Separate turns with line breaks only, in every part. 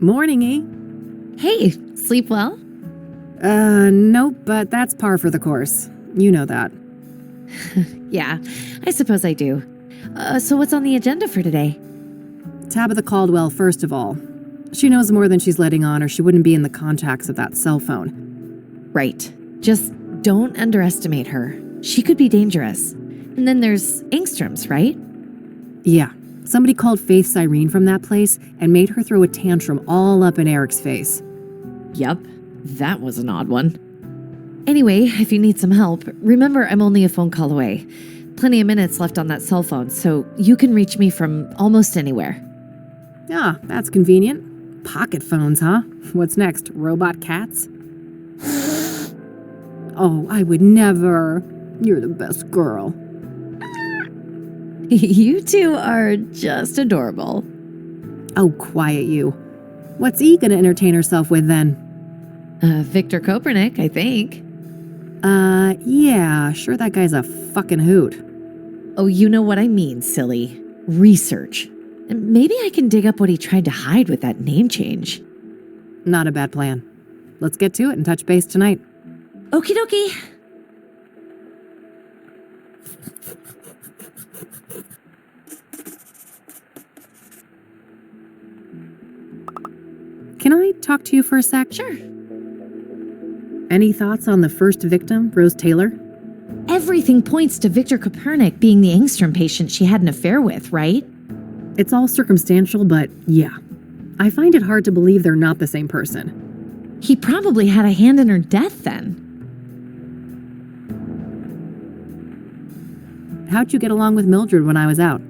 Morning, E.
Hey, sleep well?
Nope, but that's par for the course. You know that.
Yeah, I suppose I do. So what's on the agenda for today?
Tabitha Caldwell, first of all. She knows more than she's letting on, or she wouldn't be in the contacts of that cell phone.
Right. Just don't underestimate her. She could be dangerous. And then there's Engstrom's, right?
Yeah. Somebody called Faith Cyrene from that place and made her throw a tantrum all up in Eric's face.
Yup, that was an odd one. Anyway, if you need some help, remember I'm only a phone call away. Plenty of minutes left on that cell phone, so you can reach me from almost anywhere.
Ah, that's convenient. Pocket phones, huh? What's next? Robot cats? Oh, I would never. You're the best girl.
You two are just adorable.
Oh, quiet you. What's E gonna entertain herself with then?
Victor Kopernik, I think.
Yeah, sure that guy's a fucking hoot.
Oh, you know what I mean, silly. Research. And maybe I can dig up what he tried to hide with that name change.
Not a bad plan. Let's get to it and touch base tonight.
Okie dokie.
Can I talk to you for a sec?
Sure.
Any thoughts on the first victim, Rose Taylor?
Everything points to Victor Kopernik being the Engstrom patient she had an affair with, right?
It's all circumstantial, but yeah. I find it hard to believe they're not the same person.
He probably had a hand in her death then.
How'd you get along with Mildred when I was out?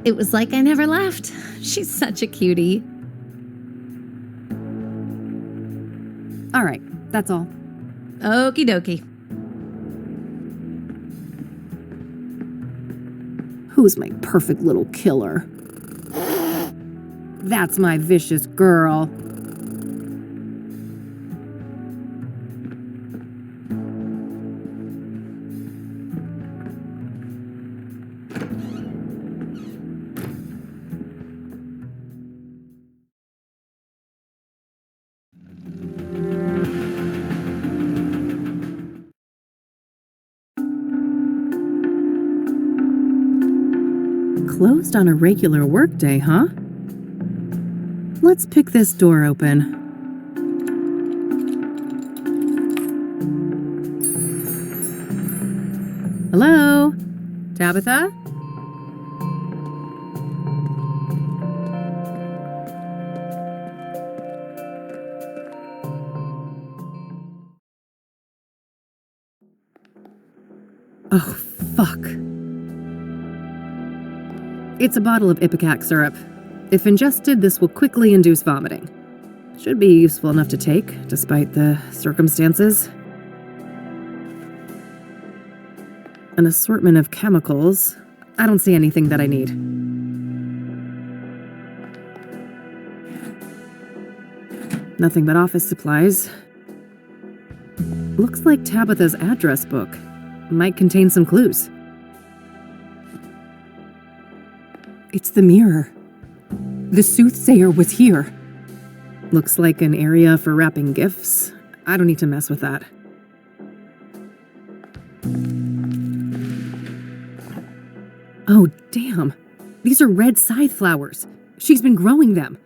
It was like I never left. She's such a cutie.
All right, that's all.
Okie dokie.
Who's my perfect little killer? That's my vicious girl. Closed on a regular workday, huh? Let's pick this door open. Hello? Tabitha? Oh, fuck. It's a bottle of ipecac syrup. If ingested, this will quickly induce vomiting. Should be useful enough to take, despite the circumstances. An assortment of chemicals. I don't see anything that I need. Nothing but office supplies. Looks like Tabitha's address book. Might contain some clues. It's the mirror. The Soothsayer was here. Looks like an area for wrapping gifts. I don't need to mess with that. Oh, damn. These are red scythe flowers. She's been growing them.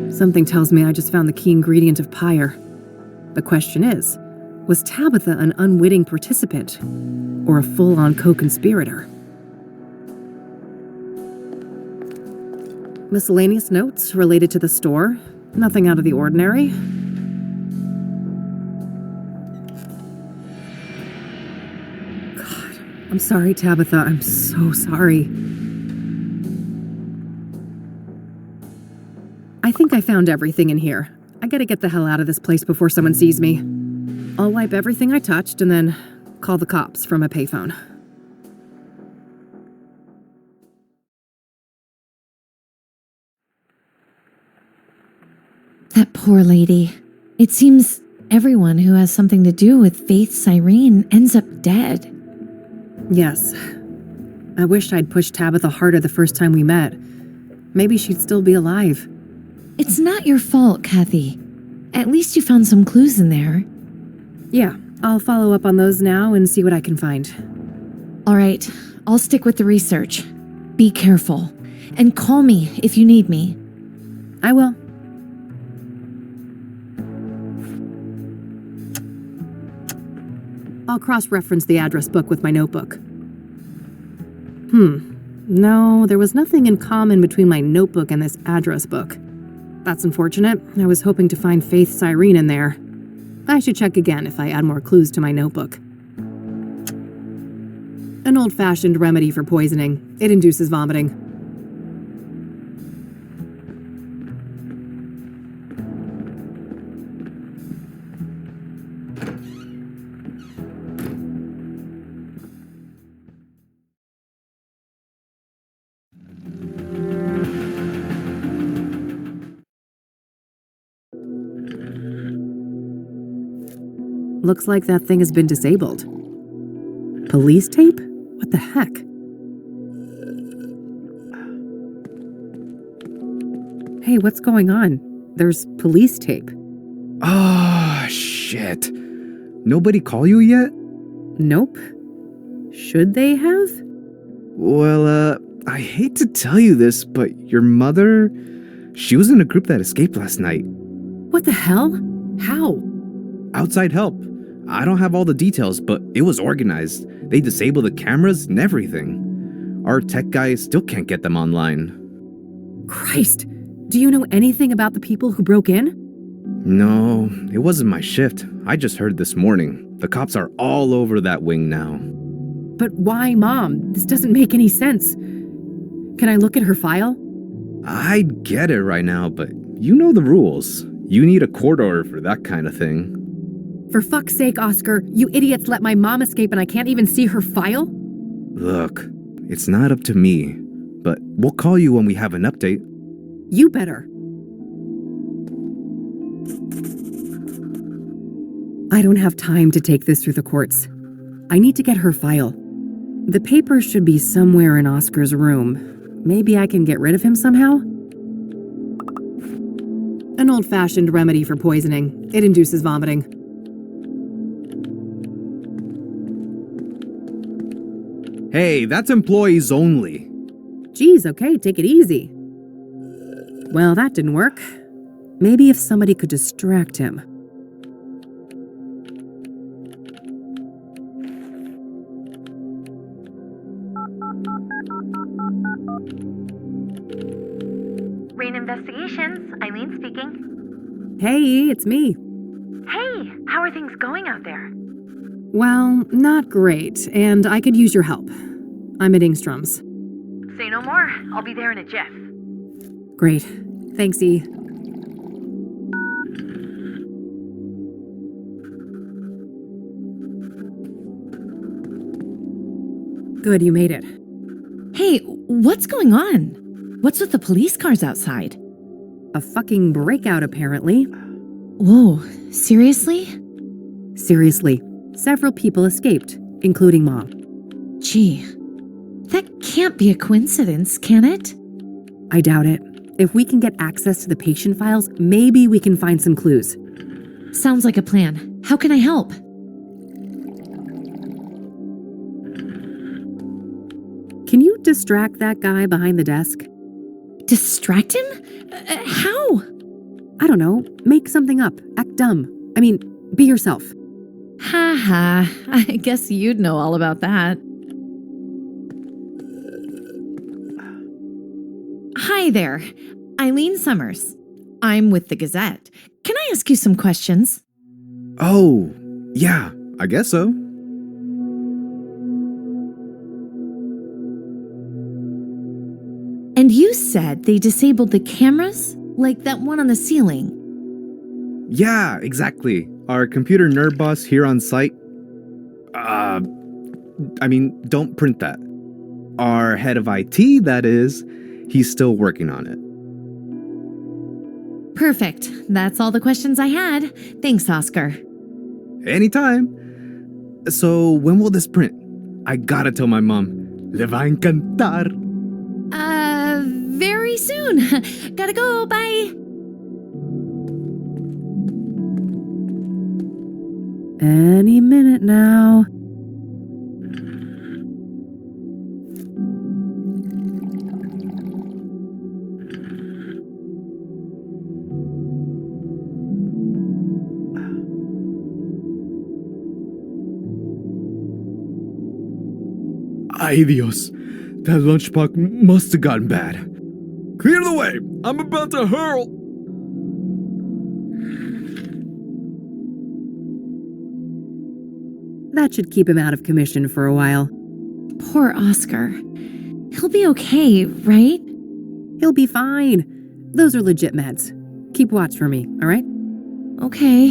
Something tells me I just found the key ingredient of pyre. The question is, was Tabitha an unwitting participant or a full-on co-conspirator? Miscellaneous notes related to the store. Nothing out of the ordinary. God, I'm sorry, Tabitha. I'm so sorry. I think I found everything in here. I gotta get the hell out of this place before someone sees me. I'll wipe everything I touched and then call the cops from a payphone.
That poor lady. It seems everyone who has something to do with Faith Cyrene ends up dead.
Yes. I wished I'd pushed Tabitha harder the first time we met. Maybe she'd still be alive.
It's not your fault, Kathy. At least you found some clues in there.
Yeah, I'll follow up on those now and see what I can find.
All right, I'll stick with the research. Be careful. And call me if you need me.
I will. I'll cross-reference the address book with my notebook. No, there was nothing in common between my notebook and this address book. That's unfortunate. I was hoping to find Faith's Irene in there. I should check again if I add more clues to my notebook. An old-fashioned remedy for poisoning. It induces vomiting. Looks like that thing has been disabled. Police tape? What the heck? Hey, what's going on? There's police tape.
Ah, shit. Nobody call you yet?
Nope. Should they have?
Well, I hate to tell you this, but your mother, she was in a group that escaped last night.
What the hell? How?
Outside help. I don't have all the details, but it was organized. They disabled the cameras and everything. Our tech guys still can't get them online.
Christ! Do you know anything about the people who broke in?
No, it wasn't my shift. I just heard this morning. The cops are all over that wing now.
But why, Mom? This doesn't make any sense. Can I look at her file?
I'd get it right now, but you know the rules. You need a court order for that kind of thing.
For fuck's sake, Oscar, you idiots let my mom escape and I can't even see her file?
Look, it's not up to me, but we'll call you when we have an update.
You better. I don't have time to take this through the courts. I need to get her file. The papers should be somewhere in Oscar's room. Maybe I can get rid of him somehow? An old-fashioned remedy for poisoning. It induces vomiting.
Hey, that's employees only.
Geez, okay, take it easy. Well, that didn't work. Maybe if somebody could distract him.
Rain Investigations, Eileen speaking.
Hey, it's me.
Hey, how are things going out there?
Well, not great, and I could use your help. I'm at Ingstrom's.
Say no more. I'll be there in a jiff.
Great. Thanks, E. Good, you made it.
Hey, what's going on? What's with the police cars outside?
A fucking breakout, apparently.
Whoa, seriously?
Seriously, several people escaped, including Mom.
Gee, that can't be a coincidence, can it?
I doubt it. If we can get access to the patient files, maybe we can find some clues.
Sounds like a plan. How can I help?
Can you distract that guy behind the desk?
Distract him? How?
I don't know. Make something up. Act dumb. I mean, be yourself.
Ha ha. I guess you'd know all about that. Hi there. Eileen Summers. I'm with the Gazette. Can I ask you some questions?
Oh, yeah, I guess so.
And you said they disabled the cameras? Like that one on the ceiling?
Yeah, exactly. Our computer nerd boss here on site. Don't print that. Our head of IT, that is, he's still working on it.
Perfect. That's all the questions I had. Thanks, Oscar.
Anytime. So, when will this print? I gotta tell my mom. Le va a encantar.
Very soon. Gotta go, bye!
Any minute now.
Ay Dios, that lunchbox must have gotten bad. Clear the way! I'm about to hurl!
That should keep him out of commission for a while.
Poor Oscar. He'll be okay, right?
He'll be fine. Those are legit meds. Keep watch for me, all right?
Okay.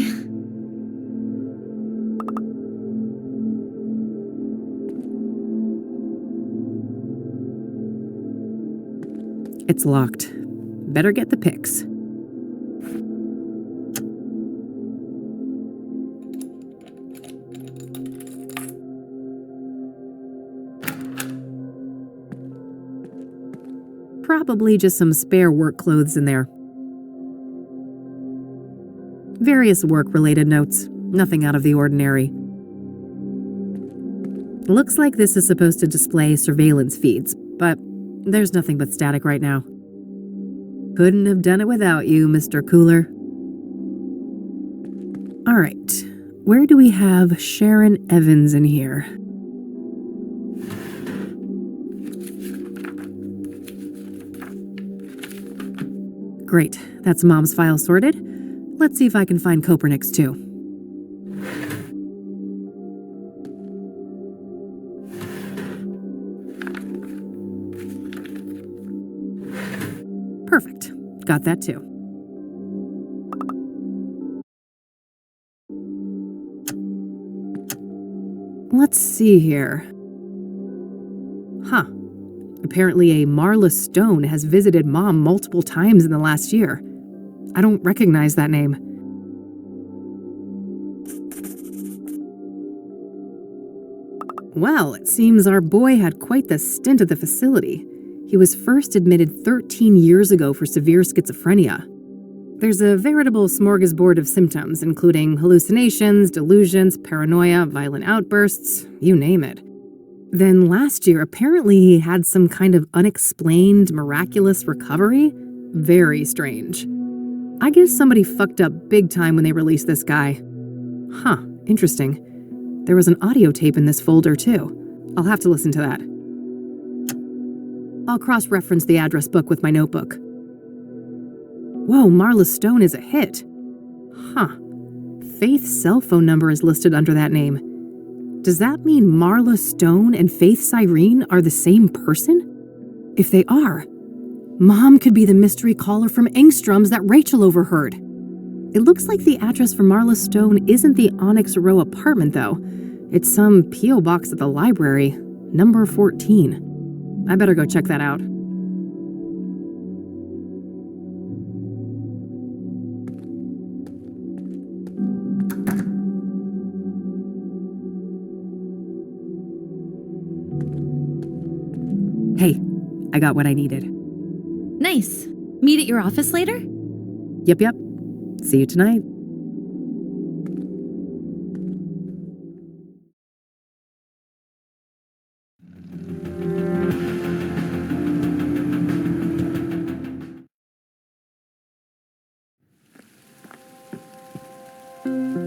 It's locked. Better get the pics. Probably just some spare work clothes in there. Various work-related notes. Nothing out of the ordinary. Looks like this is supposed to display surveillance feeds, but there's nothing but static right now. Couldn't have done it without you, Mr. Cooler. All right, where do we have Sharon Evans in here? Great, that's Mom's file sorted. Let's see if I can find Kopernik's too. Perfect. Got that too. Let's see here. Huh. Apparently a Marla Stone has visited Mom multiple times in the last year. I don't recognize that name. Well, it seems our boy had quite the stint at the facility. He was first admitted 13 years ago for severe schizophrenia. There's a veritable smorgasbord of symptoms, including hallucinations, delusions, paranoia, violent outbursts, you name it. Then last year, apparently he had some kind of unexplained, miraculous recovery. Very strange. I guess somebody fucked up big time when they released this guy. Huh, interesting. There was an audio tape in this folder, too. I'll have to listen to that. I'll cross-reference the address book with my notebook. Whoa, Marla Stone is a hit. Huh. Faith's cell phone number is listed under that name. Does that mean Marla Stone and Faith Cyrene are the same person? If they are, Mom could be the mystery caller from Engstrom's that Rachel overheard. It looks like the address for Marla Stone isn't the Onyx Row apartment, though. It's some P.O. box at the library, number 14. I better go check that out. Hey, I got what I needed.
Nice. Meet at your office later?
Yep. See you tonight.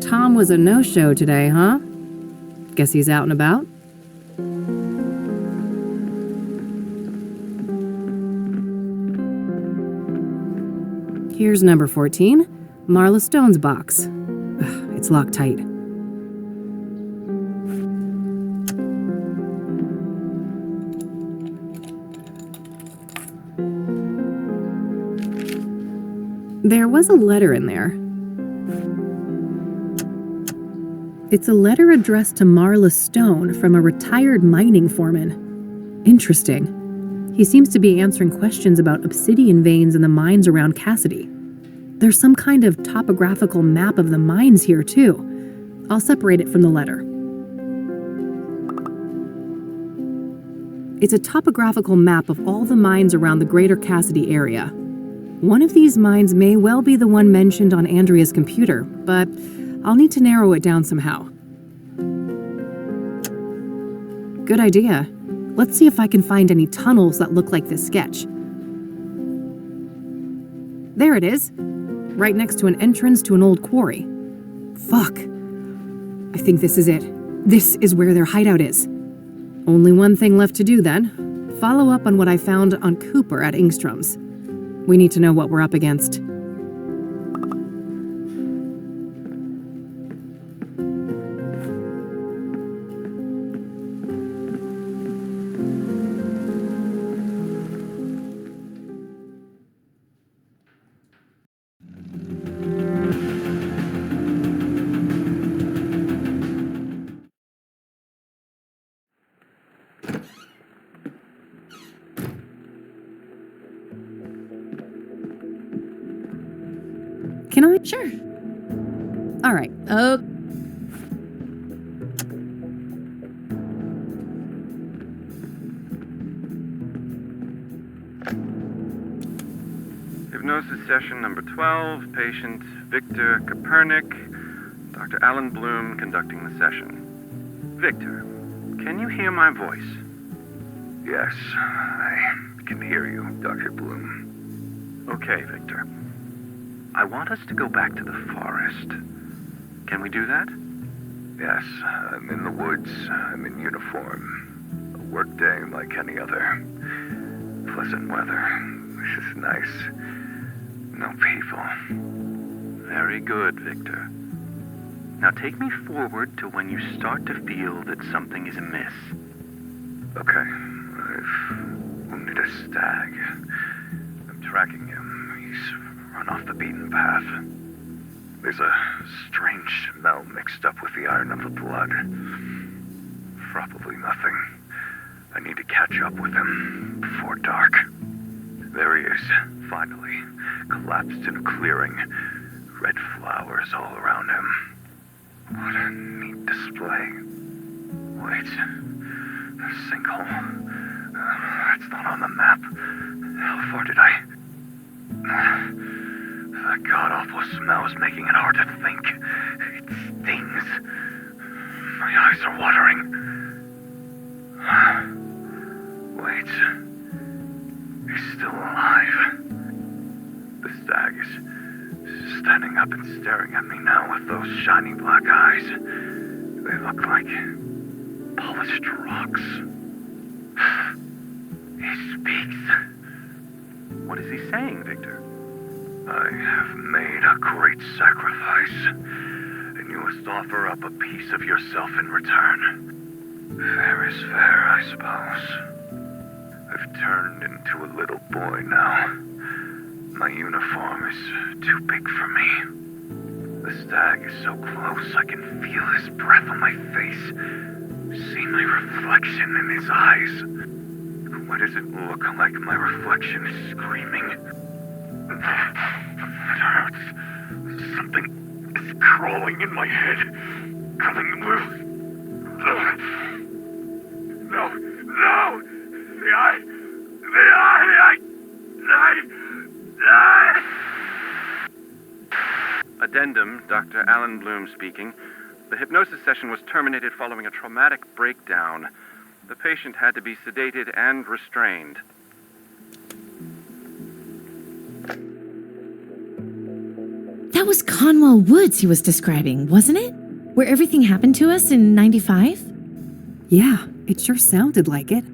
Tom was a no-show today, huh? Guess he's out and about? Here's number 14, Marla Stone's box. Ugh, it's locked tight. There was a letter in there. It's a letter addressed to Marla Stone from a retired mining foreman. Interesting. He seems to be answering questions about obsidian veins in the mines around Cassidy. There's some kind of topographical map of the mines here, too. I'll separate it from the letter. It's a topographical map of all the mines around the greater Cassidy area. One of these mines may well be the one mentioned on Andrea's computer, but I'll need to narrow it down somehow. Good idea. Let's see if I can find any tunnels that look like this sketch. There it is, right next to an entrance to an old quarry. Fuck. I think this is it. This is where their hideout is. Only one thing left to do then. Follow up on what I found on Cooper at Ingstrom's. We need to know what we're up against. Can I?
Sure.
All right.
Oh,
Hypnosis session number 12, patient Victor Kopernik, Dr. Alan Bloom conducting the session. Victor, can you hear my voice?
Yes, I can hear you, Dr. Bloom.
Okay, Victor. I want us to go back to the forest. Can we do that?
Yes, I'm in the woods. I'm in uniform. A work day like any other. Pleasant weather. This is nice. No people.
Very good, Victor. Now take me forward to when you start to feel that something is amiss.
Okay, I've wounded a stag. I'm tracking him. He's run off the beaten path. There's a strange smell mixed up with the iron of the blood. Probably nothing. I need to catch up with him before dark. There he is, finally, collapsed in a clearing. Red flowers all around him. What a neat display. Wait, a sinkhole. That's not on the map. How far did I... That god-awful smell is making it hard to think. It stings. My eyes are watering. Wait. He's still alive. The stag is standing up and staring at me now with those shiny black eyes. They look like polished rocks. He speaks.
What is he saying, Victor?
I have made a great sacrifice, and you must offer up a piece of yourself in return. Fair is fair, I suppose. I've turned into a little boy now. My uniform is too big for me. The stag is so close I can feel his breath on my face, see my reflection in his eyes. Why does it look like my reflection is screaming? It hurts. Something is crawling in my head, coming loose. No! The eye!
Addendum, Dr. Alan Bloom speaking. The hypnosis session was terminated following a traumatic breakdown. The patient had to be sedated and restrained.
that was Conwell Woods he was describing, wasn't it? Where everything happened to us in 95?
Yeah, it sure sounded like it.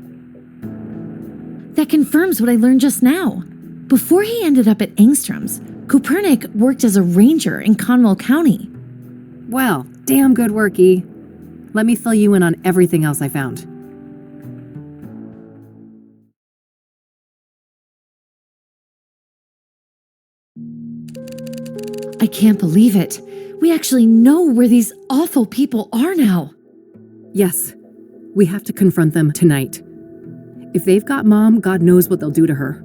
That confirms what I learned just now. Before he ended up at Engstrom's, Kopernik worked as a ranger in Conwell County.
Well, damn good work, E. Let me fill you in on everything else I found.
I can't believe it. We actually know where these awful people are now.
Yes, we have to confront them tonight. If they've got Mom, God knows what they'll do to her.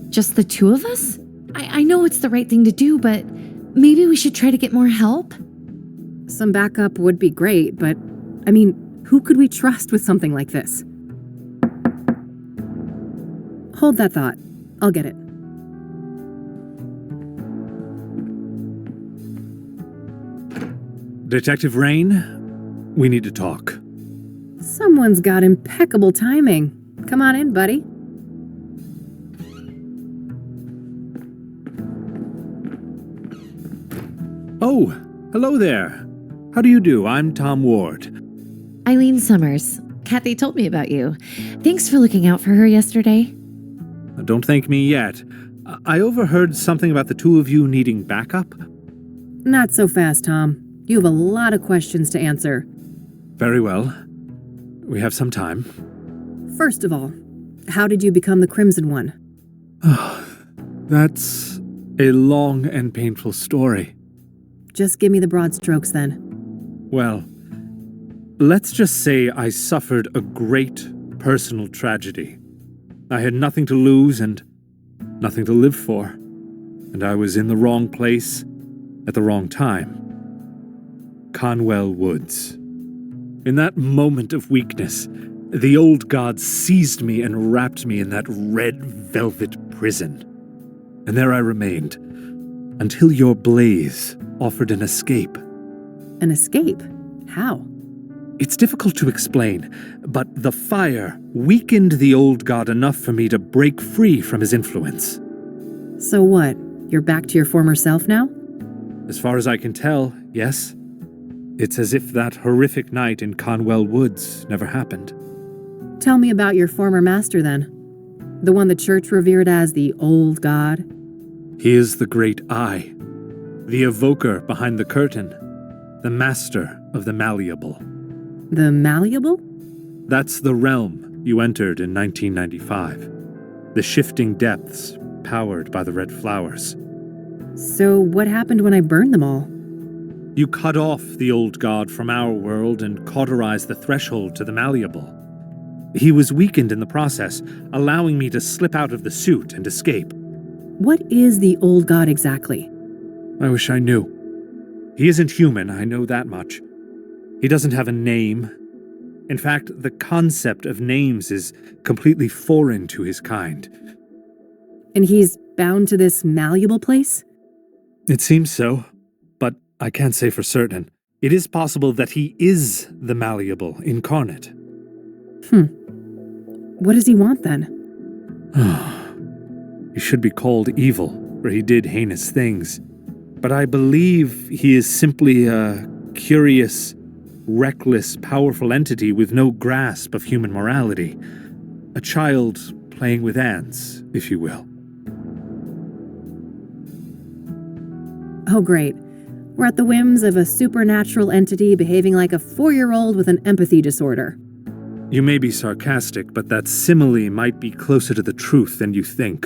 Just the two of us? I know it's the right thing to do, but maybe we should try to get more help?
Some backup would be great, but, I mean, who could we trust with something like this? Hold that thought. I'll get it.
Detective Rain, we need to talk.
Someone's got impeccable timing. Come on in, buddy.
Oh, hello there. How do you do? I'm Tom Ward.
Eileen Summers. Kathy told me about you. Thanks for looking out for her yesterday.
Don't thank me yet. I overheard something about the two of you needing backup.
Not so fast, Tom. You have a lot of questions to answer.
Very well. We have some time.
First of all, how did you become the Crimson One?
That's a long and painful story.
Just give me the broad strokes then.
Well, let's just say I suffered a great personal tragedy. I had nothing to lose and nothing to live for, and I was in the wrong place at the wrong time. Conwell Woods. In that moment of weakness, the old god seized me and wrapped me in that red velvet prison. And there I remained, until your blaze offered an escape.
An escape? How?
It's difficult to explain, but the fire weakened the old god enough for me to break free from his influence.
So what? You're back to your former self now?
As far as I can tell, yes. It's as if that horrific night in Conwell Woods never happened.
Tell me about your former master then. The one the church revered as the old god.
He is the great I, the evoker behind the curtain, the master of the malleable.
The malleable?
That's the realm you entered in 1995. The shifting depths powered by the red flowers.
So what happened when I burned them all?
You cut off the old god from our world and cauterized the threshold to the malleable. He was weakened in the process, allowing me to slip out of the suit and escape.
What is the old god exactly?
I wish I knew. He isn't human, I know that much. He doesn't have a name. In fact, the concept of names is completely foreign to his kind.
And he's bound to this malleable place?
It seems so, but I can't say for certain. It is possible that he is the malleable incarnate.
What does he want then?
He should be called evil, for he did heinous things. But I believe he is simply a curious, reckless, powerful entity with no grasp of human morality. A child playing with ants, if you will.
Oh great. We're at the whims of a supernatural entity behaving like a 4-year-old with an empathy disorder.
You may be sarcastic, but that simile might be closer to the truth than you think.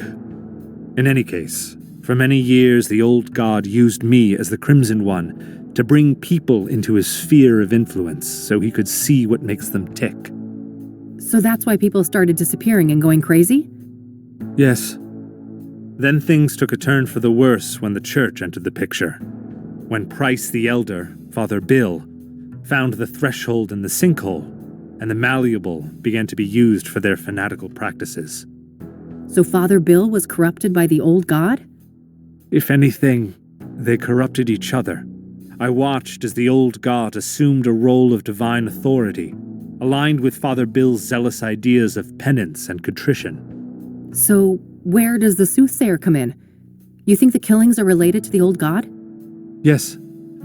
In any case, for many years the old god used me as the Crimson One to bring people into his sphere of influence so he could see what makes them tick.
So that's why people started disappearing and going crazy?
Yes. Then things took a turn for the worse when the church entered the picture. When Price the Elder, Father Bill, found the threshold in the sinkhole, and the malleable began to be used for their fanatical practices.
So Father Bill was corrupted by the old god?
If anything, they corrupted each other. I watched as the old god assumed a role of divine authority, aligned with Father Bill's zealous ideas of penance and contrition.
So where does the Soothsayer come in? You think the killings are related to the old god?
Yes.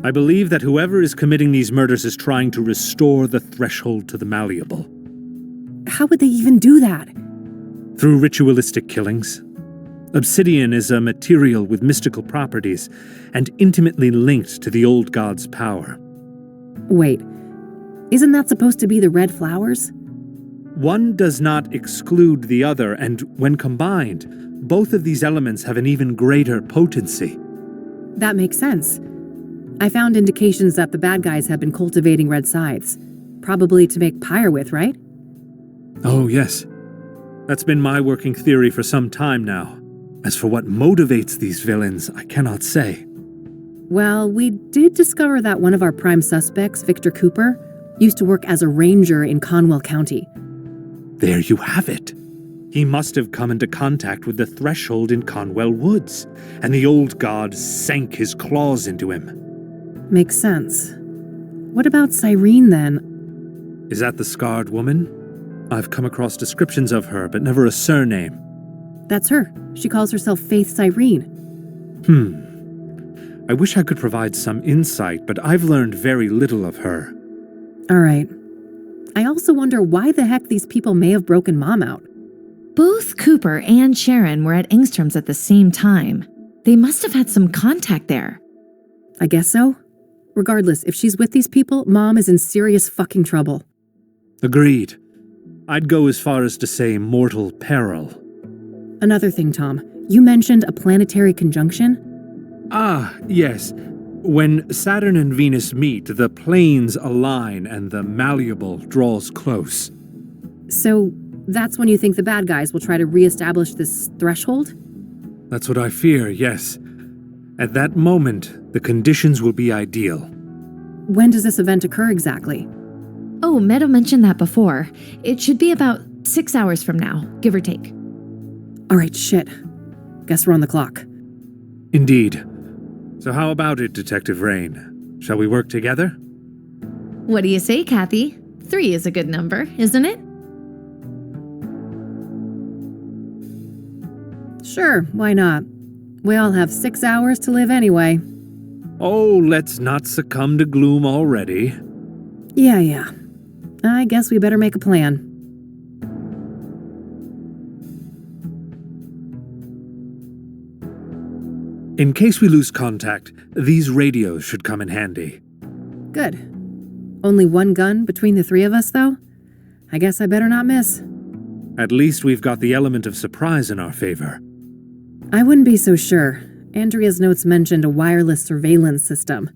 I believe that whoever is committing these murders is trying to restore the threshold to the malleable.
How would they even do that?
Through ritualistic killings. Obsidian is a material with mystical properties and intimately linked to the old god's power.
Wait, isn't that supposed to be the red flowers?
One does not exclude the other, and when combined, both of these elements have an even greater potency.
That makes sense. I found indications that the bad guys have been cultivating red scythes, probably to make pyre with, right?
Oh, yes. That's been my working theory for some time now. As for what motivates these villains, I cannot say.
Well, we did discover that one of our prime suspects, Victor Cooper, used to work as a ranger in Conwell County.
There you have it. He must have come into contact with the threshold in Conwell Woods, and the old god sank his claws into him.
Makes sense. What about Cyrene then?
Is that the scarred woman? I've come across descriptions of her, but never a surname.
That's her. She calls herself Faith Cyrene.
I wish I could provide some insight, but I've learned very little of her.
All right. I also wonder why the heck these people may have broken Mom out.
Both Cooper and Sharon were at Engstrom's at the same time. They must have had some contact there.
I guess so. Regardless, if she's with these people, Mom is in serious fucking trouble.
Agreed. I'd go as far as to say mortal peril.
Another thing, Tom. You mentioned a planetary conjunction?
Ah, yes. When Saturn and Venus meet, the planes align and the malleable draws close.
So, that's when you think the bad guys will try to reestablish this threshold?
That's what I fear, yes. At that moment, the conditions will be ideal.
When does this event occur exactly?
Oh, Meadow mentioned that before. It should be about 6 hours from now, give or take.
All right, shit. Guess we're on the clock.
Indeed. So how about it, Detective Rain? Shall we work together?
What do you say, Kathy? 3 is a good number, isn't it?
Sure, why not? We all have 6 hours to live anyway.
Oh, let's not succumb to gloom already.
Yeah. I guess we better make a plan.
In case we lose contact, these radios should come in handy.
Good. Only one gun between the 3 of us, though? I guess I better not miss.
At least we've got the element of surprise in our favor.
I wouldn't be so sure. Andrea's notes mentioned a wireless surveillance system.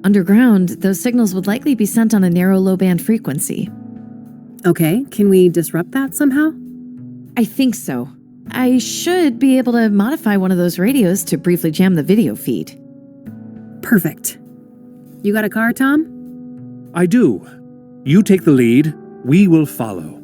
Underground, those signals would likely be sent on a narrow low-band frequency.
Okay, can we disrupt that somehow?
I think so. I should be able to modify one of those radios to briefly jam the video feed.
Perfect. You got a car, Tom?
I do. You take the lead, we will follow.